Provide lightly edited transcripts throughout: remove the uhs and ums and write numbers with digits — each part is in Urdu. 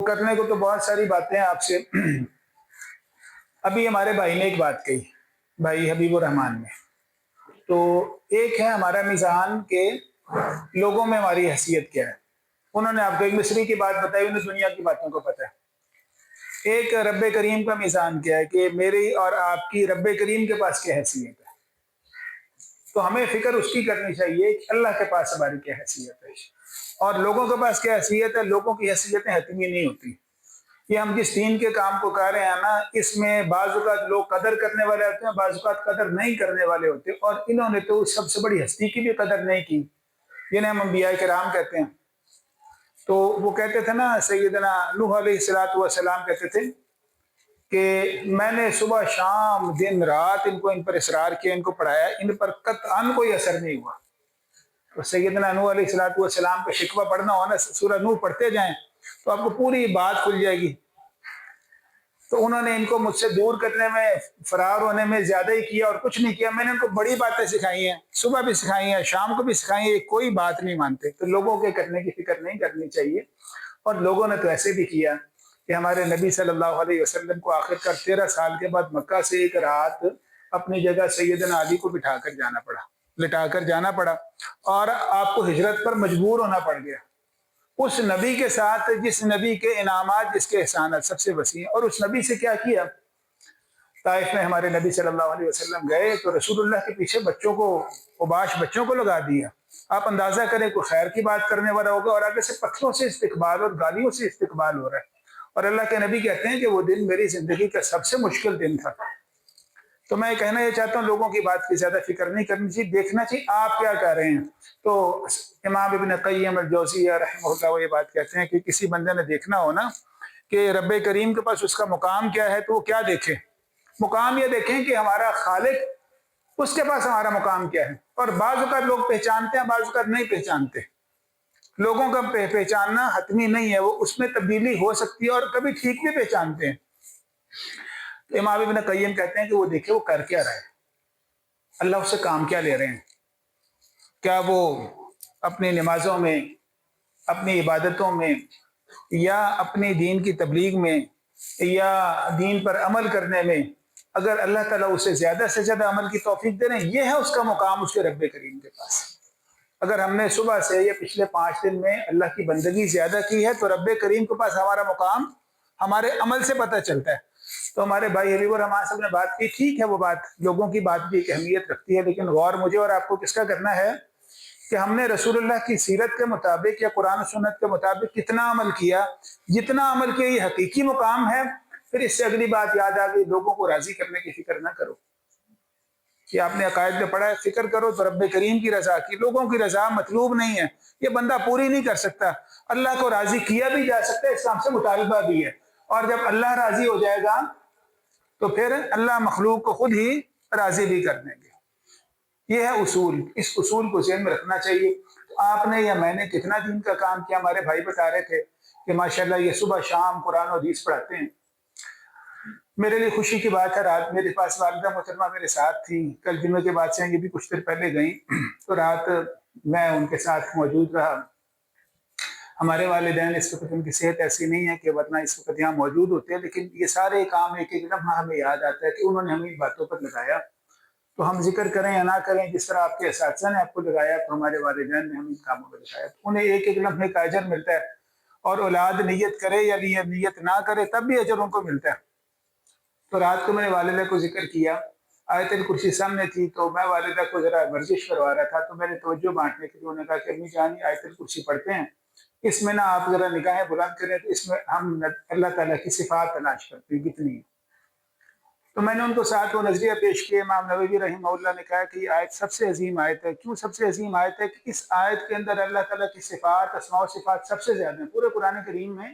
کرنے کو تو بہت ساری باتیں ہیں آپ سے. ابھی ہمارے بھائی نے ایک بات کہی، بھائی حبیب الرحمان نے. تو ایک ہے ہمارا میزان کے لوگوں میں ہماری حیثیت کیا ہے. انہوں نے آپ کو ایک مصری کی بات بتائی، انہیں دنیا کی باتوں کو پتہ ہے. ایک رب کریم کا میزان کیا ہے کہ میری اور آپ کی رب کریم کے پاس کیا حیثیت ہے. تو ہمیں فکر اس کی کرنی چاہیے کہ اللہ کے پاس ہماری کیا حیثیت ہے، اور لوگوں کے پاس کیا حیثیت ہے. لوگوں کی حیثیتیں حتمی نہیں ہوتی. یہ ہم جس دین کے کام کو کر رہے ہیں نا، اس میں بعض اوقات لوگ قدر کرنے والے ہوتے ہیں، بعض اوقات قدر نہیں کرنے والے ہوتے ہیں. اور انہوں نے تو سب سے بڑی ہستی کی بھی قدر نہیں کی، جنہیں ہم انبیاء کرام کہتے ہیں. تو وہ کہتے تھے نا، سیدنا نوح علیہ الصلوۃ والسلام کہتے تھے کہ میں نے صبح شام دن رات ان پر اصرار کیا، ان کو پڑھایا، ان پر قطعاً کوئی اثر نہیں ہوا. تو سیدنا نوح علیہ الصلوۃ والسلام کا شکوہ پڑھنا ہو نا، سورہ نوح پڑھتے جائیں تو آپ کو پوری بات کھل جائے گی. تو انہوں نے ان کو مجھ سے دور کرنے میں، فرار ہونے میں زیادہ ہی کیا اور کچھ نہیں کیا. میں نے ان کو بڑی باتیں سکھائی ہیں، صبح بھی سکھائی ہیں، شام کو بھی سکھائی ہیں، کوئی بات نہیں مانتے. تو لوگوں کے کرنے کی فکر نہیں کرنی چاہیے. اور لوگوں نے تو ایسے بھی کیا کہ ہمارے نبی صلی اللہ علیہ وسلم کو آخر کار 13 سال کے بعد مکہ سے ایک رات اپنی جگہ سیدنا علی کو بٹھا کر جانا پڑا، لٹا کر جانا پڑا، اور آپ کو ہجرت پر مجبور ہونا پڑ گیا. اس نبی کے ساتھ جس نبی کے انعامات، جس کے احسانات سب سے وسیع ہیں. اور اس نبی سے کیا کیا؟ طائف میں ہمارے نبی صلی اللہ علیہ وسلم گئے تو رسول اللہ کے پیچھے بچوں کو، اوباش بچوں کو لگا دیا. آپ اندازہ کریں کوئی خیر کی بات کرنے والا ہوگا، اور آگے سے پتھروں سے استقبال اور گالیوں سے استقبال ہو رہا ہے. اور اللہ کے نبی کہتے ہیں کہ وہ دن میری زندگی کا سب سے مشکل دن تھا. تو میں کہنا یہ چاہتا ہوں، لوگوں کی بات کی زیادہ فکر نہیں کرنی چاہیے، دیکھنا چاہیے آپ کیا کر رہے ہیں. تو امام ابن قیم الجوزیہ رحمہ اللہ وہ یہ بات کہتے ہیں کہ کسی بندے نے دیکھنا ہو نا کہ رب کریم کے پاس اس کا مقام کیا ہے، تو وہ کیا دیکھے؟ مقام یہ دیکھیں کہ ہمارا خالق، اس کے پاس ہمارا مقام کیا ہے. اور بعض اوقات لوگ پہچانتے ہیں، بعض اوقات نہیں پہچانتے. لوگوں کا پہچاننا حتمی نہیں ہے، وہ اس میں تبدیلی ہو سکتی ہے، اور کبھی ٹھیک بھی پہچانتے ہیں. تو امام ابن قیم کہتے ہیں کہ وہ دیکھے وہ کر کیا رہا ہے، اللہ اس سے کام کیا لے رہے ہیں. کیا وہ اپنی نمازوں میں، اپنی عبادتوں میں، یا اپنی دین کی تبلیغ میں، یا دین پر عمل کرنے میں، اگر اللہ تعالیٰ اسے زیادہ سے زیادہ عمل کی توفیق دے رہے ہیں، یہ ہے اس کا مقام اس کے رب کریم کے پاس. اگر ہم نے صبح سے یا پچھلے 5 دن میں اللہ کی بندگی زیادہ کی ہے، تو رب کریم کے پاس ہمارا مقام ہمارے عمل سے پتہ چلتا ہے. تو ہمارے بھائی حبیب الرحمان صاحب نے بات کی، ٹھیک ہے، وہ بات لوگوں کی بات بھی ایک اہمیت رکھتی ہے، لیکن غور مجھے اور آپ کو کس کا کرنا ہے کہ ہم نے رسول اللہ کی سیرت کے مطابق یا قرآن و سنت کے مطابق کتنا عمل کیا. جتنا عمل کیا یہ حقیقی مقام ہے. پھر اس سے اگلی بات یاد آ گئی، لوگوں کو راضی کرنے کی فکر نہ کرو کہ آپ نے عقائد میں پڑھا ہے. فکر کرو تو رب کریم کی رضا کی. لوگوں کی رضا مطلوب نہیں ہے، یہ بندہ پوری نہیں کر سکتا. اللہ کو راضی کیا بھی جا سکتا ہے، اسلام سے مطالبہ بھی ہے. اور جب اللہ راضی ہو جائے گا تو پھر اللہ مخلوق کو خود ہی راضی بھی کر دیں گے. یہ ہے اصول، اس اصول کو ذہن میں رکھنا چاہیے. تو آپ نے یا میں نے کتنا دین کا کام کیا. ہمارے بھائی بتا رہے تھے کہ ماشاءاللہ یہ صبح شام قرآن و حدیث پڑھاتے ہیں. میرے لیے خوشی کی بات ہے، رات میرے پاس والدہ محترمہ میرے ساتھ تھی. کل جمعے کے بعد سے یہ بھی کچھ دیر پہلے گئیں، تو رات میں ان کے ساتھ موجود رہا. ہمارے والدین اس وقت ان کی صحت ایسی نہیں ہے کہ ورنہ اس وقت یہاں موجود ہوتے ہیں، لیکن یہ سارے کام ایک ایک لمحہ ہمیں یاد آتا ہے کہ انہوں نے ہمیں باتوں پر لگایا. تو ہم ذکر کریں یا نہ کریں، جس طرح آپ کے اساتذہ نے آپ کو لگایا، تو ہمارے والدین نے ہمیں کاموں پر لگایا. تو انہیں ایک ایک لمحے کا اجر ملتا ہے. اور اولاد نیت کرے یا نیت نہ کرے تب بھی اجر ان کو ملتا ہے. تو رات کو میں نے والدہ کو ذکر کیا، آیت الکرسی سامنے تھی، تو میں والدہ کو ذرا ورزش کروا رہا تھا. تو میں نے توجہ بانٹنے کے لیے انہوں نے کہا کہ امی جان آیت الکرسی پڑھتے ہیں، اس میں نا آپ ذرا نگاہیں بلند کریں تو اس میں ہم اللہ تعالیٰ کی صفات تلاش کرتے ہیں کتنی ہیں. تو میں نے ان کو ساتھ وہ نظریہ پیش کیا. امام نووی رحمہ اللہ نے کہا کہ یہ آیت سب سے عظیم آیت ہے. کیوں سب سے عظیم آیت ہے؟ کہ اس آیت کے اندر اللہ تعالیٰ کی صفات، اسماء و صفات سب سے زیادہ ہیں. پورے قرآن کریم میں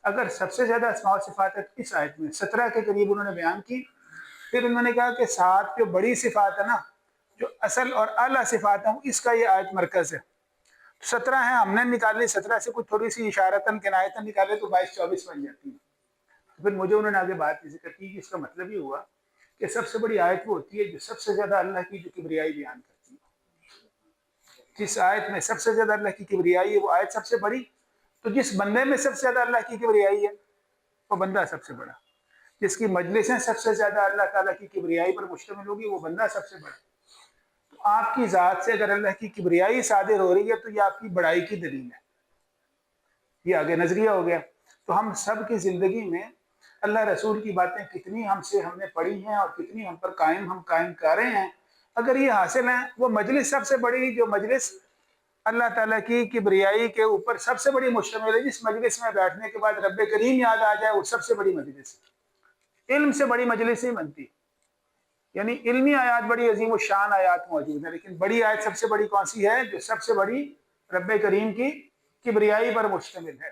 اگر سب سے زیادہ اسماء و صفات ہے تو اس آیت میں 17 کے قریب انہوں نے بیان کی. پھر انہوں نے کہا کہ 7 جو بڑی صفات ہے نا، جو اصل اور اعلیٰ صفات ہیں، اس کا یہ آیت مرکز ہے. 17 ہیں، ہم نے نکالی. 17 سے کچھ تھوڑی سی اشارتاً کنایتاً نکالے تو 22-24 بن جاتی ہیں. پھر مجھے انہوں نے آگے بات کی ذکر کی کہ اس کا مطلب یہ ہوا کہ سب سے بڑی آیت وہ ہوتی ہے جو سب سے زیادہ اللہ کی جو کبریائی بیان کرتی ہے. جس آیت میں سب سے زیادہ اللہ کی کبریائی ہے وہ آیت سب سے بڑی. تو تو جس بندے میں سب سے زیادہ اللہ کی کبریائی ہے وہ بندہ سب سے بڑا، جس کی مجلسیں سب سے زیادہ اللہ تعالیٰ کی کبریائی پر مشتمل ہوگی وہ بندہ سب سے بڑا۔ تو آپ کی ذات سے اگر اللہ کی کبریائی صادر ہو رہی ہے تو یہ آپ کی بڑائی کی دلیل ہے، یہ آگے نظریہ ہو گیا۔ تو ہم سب کی زندگی میں اللہ رسول کی باتیں کتنی ہم نے پڑھی ہیں اور کتنی ہم پر قائم کر رہے ہیں، اگر یہ حاصل ہیں وہ مجلس سب سے بڑی، جو مجلس اللہ تعالیٰ کی کبریائی کے اوپر سب سے بڑی مشتمل ہے، جس مجلس میں بیٹھنے کے بعد رب کریم یاد آ جائے وہ سب سے بڑی مجلس ہے۔ علم سے بڑی مجلس نہیں بنتی، یعنی علمی آیات بڑی عظیم الشان آیات موجود ہیں، لیکن بڑی آیت سب سے بڑی کون سی ہے؟ جو سب سے بڑی رب کریم کی کبریائی پر مشتمل ہے۔